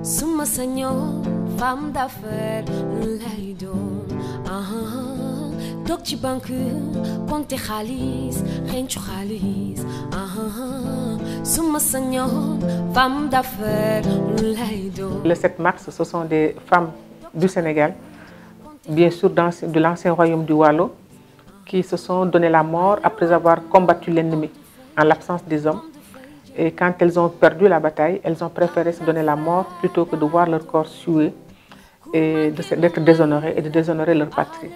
Suma Senhor, femme d'affaires, lay doon. Toog ci banque, compte xaalis, xencu xaalis. Suma Senhor, femme d'affaires, lay doon. Le 7 mars, ce sont des femmes du Sénégal, bien sûr de l'ancien royaume du Waalo, qui se sont donné la mort après avoir combattu l'ennemi en l'absence des hommes. Et quand elles ont perdu la bataille, elles ont préféré se donner la mort plutôt que de voir leur corps suer et d'être déshonorées et de déshonorer leur patrie.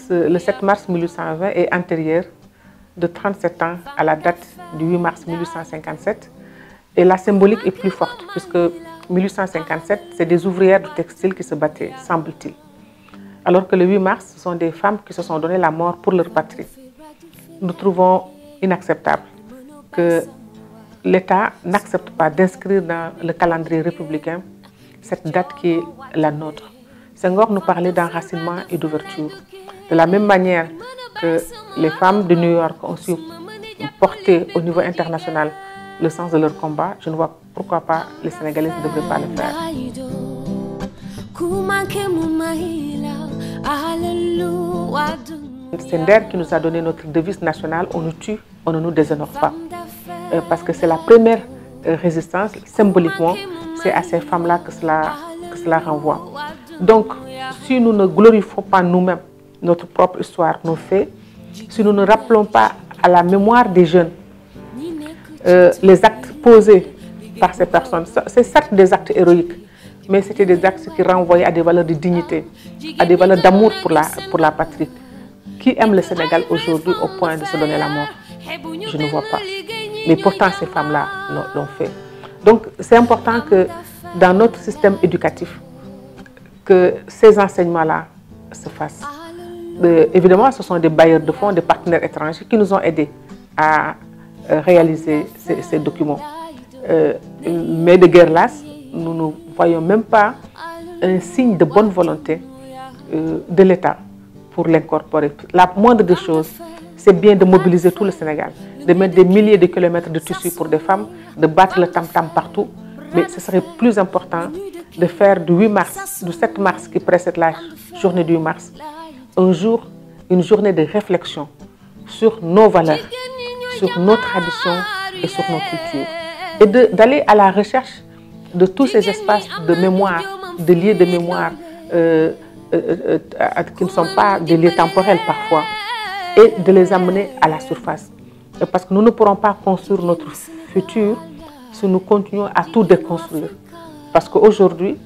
Le 7 mars 1820 est antérieur de 37 ans à la date du 8 mars 1857. Et la symbolique est plus forte, puisque 1857, c'est des ouvrières du textile qui se battaient, semble-t-il. Alors que le 8 mars, ce sont des femmes qui se sont donné la mort pour leur patrie. Nous trouvons inacceptable que l'État n'accepte pas d'inscrire dans le calendrier républicain cette date qui est la nôtre. Senghor nous parlait d'enracinement et d'ouverture. De la même manière que les femmes de New York ont su porter au niveau international le sens de leur combat, je ne vois pourquoi pas les Sénégalais ne devraient pas le faire. C'est Nder qui nous a donné notre devise nationale, on nous tue, on ne nous déshonore pas. Parce que c'est la première résistance, symboliquement, c'est à ces femmes-là que cela renvoie. Donc, si nous ne glorifions pas nous-mêmes notre propre histoire, nos faits, si nous ne rappelons pas à la mémoire des jeunes les actes posés par ces personnes, c'est certes des actes héroïques, mais c'était des actes qui renvoyaient à des valeurs de dignité, à des valeurs d'amour pour la patrie. Qui aime le Sénégal aujourd'hui au point de se donner la mort? Je ne vois pas. Mais pourtant, ces femmes-là l'ont fait. Donc, c'est important que dans notre système éducatif, que ces enseignements-là se fassent. Évidemment, ce sont des bailleurs de fonds, des partenaires étrangers qui nous ont aidés à réaliser ces documents. Mais de guerre lasse, nous ne voyons même pas un signe de bonne volonté de l'État pour l'incorporer. La moindre des choses, c'est bien de mobiliser tout le Sénégal, de mettre des milliers de kilomètres de tissu pour des femmes, de battre le tam-tam partout. Mais ce serait plus important de faire du 8 mars, du 7 mars qui précède la journée du 8 mars, une journée de réflexion sur nos valeurs, sur nos traditions et sur nos cultures. Et d'aller à la recherche de tous ces espaces de mémoire, de lieux de mémoire qui ne sont pas des lieux temporels parfois, et de les amener à la surface. Parce que nous ne pourrons pas construire notre futur si nous continuons à tout déconstruire. Parce qu'aujourd'hui,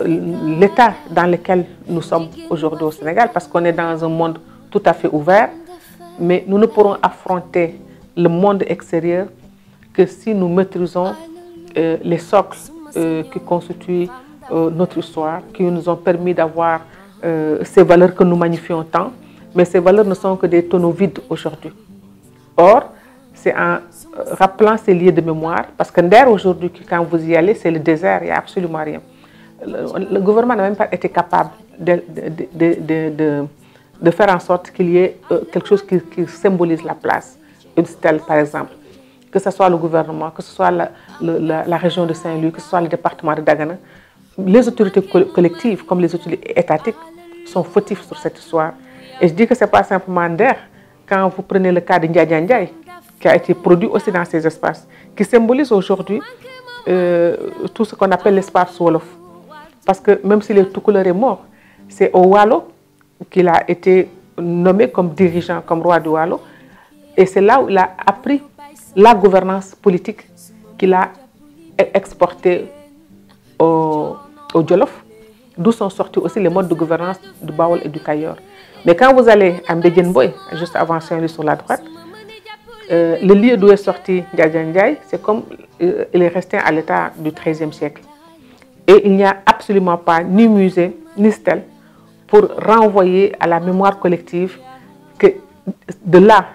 l'état dans lequel nous sommes aujourd'hui au Sénégal, parce qu'on est dans un monde tout à fait ouvert, mais nous ne pourrons affronter le monde extérieur que si nous maîtrisons les socles qui constituent notre histoire, qui nous ont permis d'avoir ces valeurs que nous magnifions tant, mais ces valeurs ne sont que des tonneaux vides aujourd'hui. Or, c'est en rappelant ces lieux de mémoire, parce que Nder aujourd'hui, quand vous y allez, c'est le désert, il n'y a absolument rien. Le gouvernement n'a même pas été capable de faire en sorte qu'il y ait quelque chose qui symbolise la place. Une stèle, par exemple. Que ce soit le gouvernement, que ce soit la région de Saint-Louis, que ce soit le département de Dagana, les autorités collectives, comme les autorités étatiques, sont fautifs sur cette histoire. Et je dis que ce n'est pas simplement Nder. Quand vous prenez le cas de Ndiaye Ndiaye, qui a été produit aussi dans ces espaces, qui symbolise aujourd'hui tout ce qu'on appelle l'espace Wolof. Parce que même si le Toucouleur est mort, c'est au Waalo qu'il a été nommé comme dirigeant, comme roi du Waalo. Et c'est là où il a appris la gouvernance politique qu'il a exportée au Jolof, d'où sont sortis aussi les modes de gouvernance du Baol et du Kayor. Mais quand vous allez à Mbédien Boy, juste avant Saint-Louis sur la droite, le lieu d'où est sorti Ndiaye Ndiaye, c'est comme il est resté à l'état du XIIIe siècle. Et il n'y a absolument pas ni musée, ni stèle pour renvoyer à la mémoire collective que de là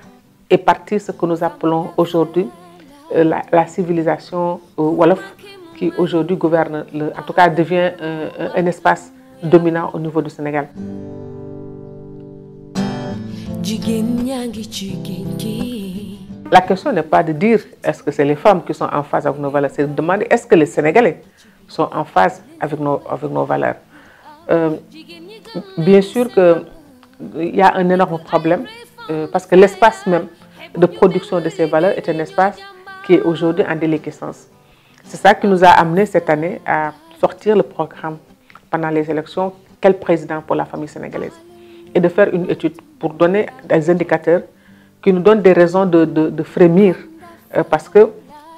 est parti ce que nous appelons aujourd'hui la civilisation Wolof, qui aujourd'hui gouverne, en tout cas devient un espace dominant au niveau du Sénégal. la question n'est pas de dire est-ce que c'est les femmes qui sont en phase avec nos valeurs, c'est de demander est-ce que les Sénégalais sont en phase avec nos valeurs. Bien sûr qu'il y a un énorme problème parce que l'espace même de production de ces valeurs est un espace qui est aujourd'hui en déliquescence. C'est ça qui nous a amené cette année à sortir le programme pendant les élections « Quel président pour la famille sénégalaise ?» et de faire une étude pour donner des indicateurs qui nous donnent des raisons de frémir parce que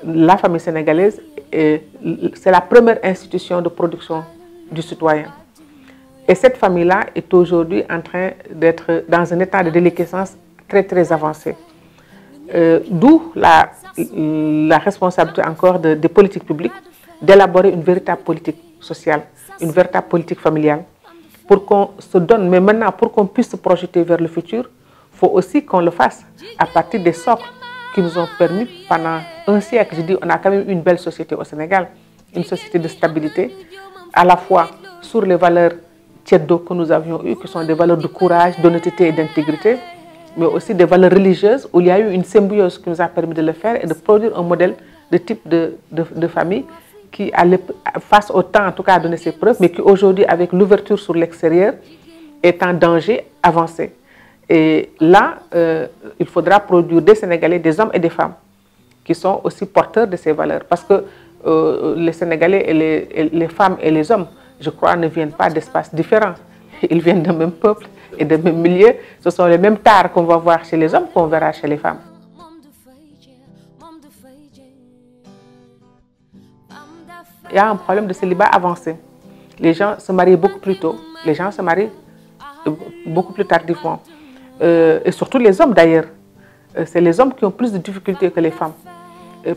la famille sénégalaise, c'est la première institution de production du citoyen. Et cette famille-là est aujourd'hui en train d'être dans un état de déliquescence très très avancé. D'où la responsabilité encore des politiques publiques d'élaborer une véritable politique sociale, une véritable politique familiale pour qu'on se donne, mais maintenant pour qu'on puisse se projeter vers le futur, il faut aussi qu'on le fasse à partir des socles qui nous ont permis pendant un siècle, je dis, on a quand même une belle société au Sénégal, une société de stabilité, à la fois sur les valeurs tieddo que nous avions eues, qui sont des valeurs de courage, d'honnêteté et d'intégrité, mais aussi des valeurs religieuses où il y a eu une symbiose qui nous a permis de le faire et de produire un modèle de type de famille qui, face au temps, en tout cas, a donné ses preuves, mais qui aujourd'hui, avec l'ouverture sur l'extérieur, est en danger avancé. Et là, il faudra produire des Sénégalais, des hommes et des femmes, qui sont aussi porteurs de ces valeurs. Parce que les Sénégalais, et les femmes et les hommes, je crois, ne viennent pas d'espaces différents. Ils viennent d'un même peuple et d'un même milieu. Ce sont les mêmes tares qu'on va voir chez les hommes qu'on verra chez les femmes. Il y a un problème de célibat avancé. Les gens se marient beaucoup plus tôt. Les gens se marient beaucoup plus tardivement. Et surtout les hommes d'ailleurs. C'est les hommes qui ont plus de difficultés que les femmes.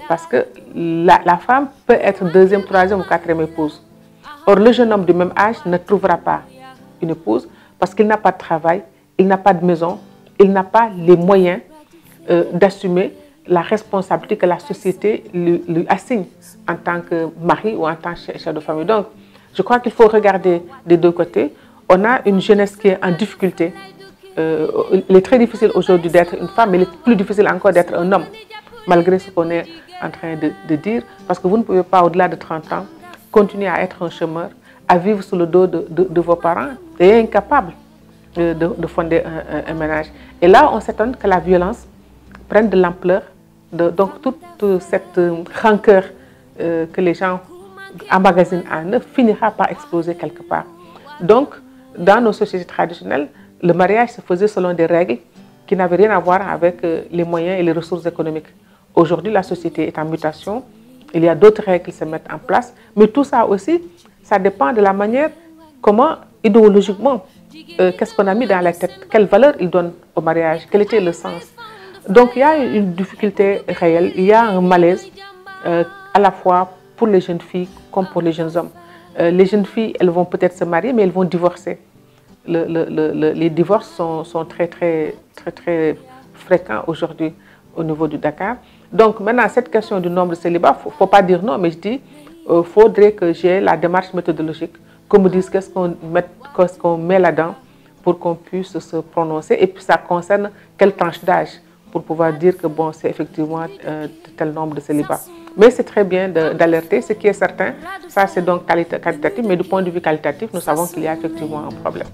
Parce que la femme peut être deuxième, troisième ou quatrième épouse. Or, le jeune homme du même âge ne trouvera pas une épouse parce qu'il n'a pas de travail, il n'a pas de maison, il n'a pas les moyens d'assumer la responsabilité que la société lui assigne en tant que mari ou en tant que chef de famille. Donc, je crois qu'il faut regarder des deux côtés. On a une jeunesse qui est en difficulté. Il est très difficile aujourd'hui d'être une femme, mais il est plus difficile encore d'être un homme, malgré ce qu'on est en train de dire, parce que vous ne pouvez pas, au-delà de 30 ans, continuer à être un chômeur, à vivre sous le dos de vos parents et incapable de fonder un ménage. Et là, on s'étonne que la violence prenne de l'ampleur. Donc, toute cette rancœur que les gens emmagasinent en eux finira par exploser quelque part. Donc, dans nos sociétés traditionnelles, le mariage se faisait selon des règles qui n'avaient rien à voir avec les moyens et les ressources économiques. Aujourd'hui, la société est en mutation. Il y a d'autres règles qui se mettent en place. Mais tout ça aussi, ça dépend de la manière, comment, idéologiquement, qu'est-ce qu'on a mis dans la tête, quelle valeur il donne au mariage, quel était le sens. Donc, il y a une difficulté réelle, il y a un malaise à la fois pour les jeunes filles comme pour les jeunes hommes. Les jeunes filles, elles vont peut-être se marier, mais elles vont divorcer. Les divorces sont très fréquents aujourd'hui au niveau du Dakar. Donc maintenant, cette question du nombre de célibats, il ne faut pas dire non, mais je dis qu'il faudrait que j'ai la démarche méthodologique, qu'on me dise qu'est-ce qu'on met là-dedans pour qu'on puisse se prononcer. Et puis ça concerne quelle tranche d'âge pour pouvoir dire que bon, c'est effectivement tel nombre de célibats. Mais c'est très bien d'alerter, ce qui est certain, ça c'est donc qualitatif, mais du point de vue qualitatif, nous savons qu'il y a effectivement un problème.